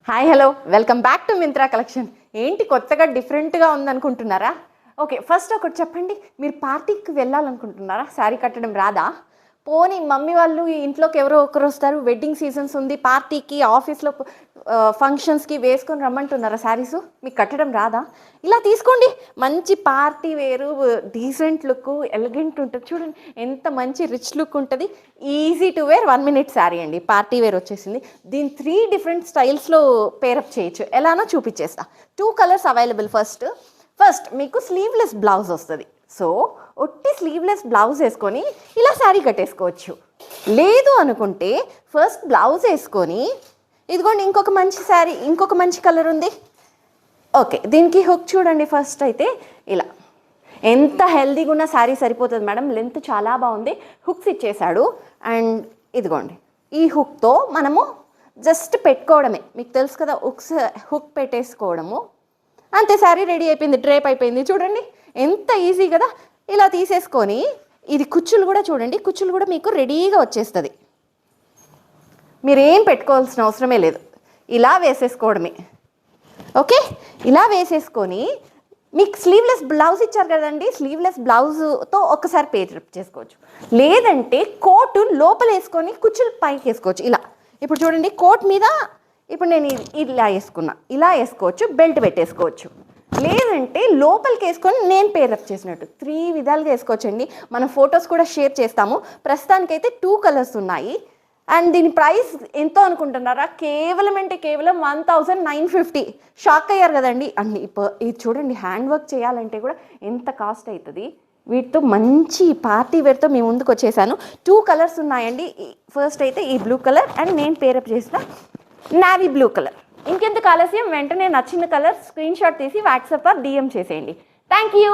Hi hello welcome back to Myntra collection. ఏంటి కొత్తగా డిఫరెంట్గా ఉందనుకుంటున్నారా? ఓకే, ఫస్ట్ ఒకటి చెప్పండి, మీరు పార్టీకి వెళ్ళాలనుకుంటున్నారా? శారీ కట్టడం రాదా? పోనీ మమ్మీ వాళ్ళు ఇంట్లోకి ఎవరో ఒకరు వస్తారు, వెడ్డింగ్ సీజన్స్ ఉంది, పార్టీకి ఆఫీస్లో ఫంక్షన్స్కి వేసుకొని రమ్మంటున్నారా శారీస్? మీకు కట్టడం రాదా? ఇలా తీసుకోండి, మంచి పార్టీ వేరు, డీసెంట్ లుక్, ఎలిగెంట్ ఉంటుంది. చూడండి ఎంత మంచి రిచ్ లుక్ ఉంటుంది. Easy to wear 1 minute sari అండి, పార్టీ వేర్ వచ్చేసింది. దీని 3 డిఫరెంట్ స్టైల్స్లో పేరప్ చేయొచ్చు. ఎలానో చూపించేస్తా. 2 కలర్స్ అవైలబుల్. ఫస్ట్ మీకు స్లీవ్లెస్ బ్లౌజ్ వస్తుంది. సో ఒట్టి స్లీవ్లెస్ బ్లౌజ్ వేసుకొని ఇలా శారీ కట్టేసుకోవచ్చు. లేదు అనుకుంటే ఫస్ట్ బ్లౌజ్ వేసుకొని ఇదిగోండి ఇంకొక మంచి శారీ, ఇంకొక మంచి కలర్ ఉంది. ఓకే, దీనికి హుక్ చూడండి. ఫస్ట్ అయితే ఇలా ఎంత హెల్దీగా ఉన్న శారీ సరిపోతుంది మేడం, లెంత్ చాలా బాగుంది. హుక్స్ ఇచ్చేసాడు. అండ్ ఇదిగోండి ఈ హుక్తో మనము జస్ట్ పెట్టుకోవడమే. మీకు తెలుసు కదా, హుక్ పెట్టేసుకోవడము అంతే, శారీ రెడీ అయిపోయింది, డ్రేప్ అయిపోయింది. చూడండి ఎంత ఈజీ కదా. ఇలా తీసేసుకొని ఇది కుచ్చులు కూడా చూడండి, కుచ్చులు కూడా మీకు రెడీగా వచ్చేస్తుంది. మీరేం పెట్టుకోవాల్సిన అవసరమే లేదు, ఇలా వేసేసుకోవడమే. ఓకే, ఇలా వేసేసుకొని మీకు స్లీవ్లెస్ బ్లౌజ్ ఇచ్చారు కదండి, స్లీవ్లెస్ బ్లౌజ్తో ఒక్కసారి పేరప్ చేసుకోవచ్చు. లేదంటే కోటు లోపల వేసుకొని కుచ్చులు పైకి వేసుకోవచ్చు. ఇలా ఇప్పుడు చూడండి, కోట్ మీద ఇప్పుడు నేను ఇలా వేసుకున్నా, ఇలా వేసుకోవచ్చు, బెల్ట్ పెట్టేసుకోవచ్చు. లేదంటే లోపలికి వేసుకొని నేను పేరప్ చేసినట్టు 3 విధాలుగా వేసుకోవచ్చండి. మన ఫొటోస్ కూడా షేర్ చేస్తాము. ప్రస్తుతానికైతే 2 కలర్స్ ఉన్నాయి. అండ్ దీని ప్రైస్ ఎంతో అనుకుంటున్నారా? కేవలం 1950. షాక్ అయ్యారు కదండి. అండ్ ఇది చూడండి, హ్యాండ్ వర్క్ చేయాలంటే కూడా ఎంత కాస్ట్ అవుతుంది. వీటితో మంచి పార్టీ వేర్తో మేము ముందుకు వచ్చేసాను. 2 కలర్స్ ఉన్నాయండి. ఫస్ట్ అయితే ఈ బ్లూ కలర్ అండ్ నేను పేరప్ చేసిన నావీ బ్లూ కలర్. ఇంకెందుకు ఆలస్యం, వెంటనే నచ్చిన కలర్ స్క్రీన్ షాట్ తీసి వాట్సాప్ డిఎం చేసేయండి. Thank you.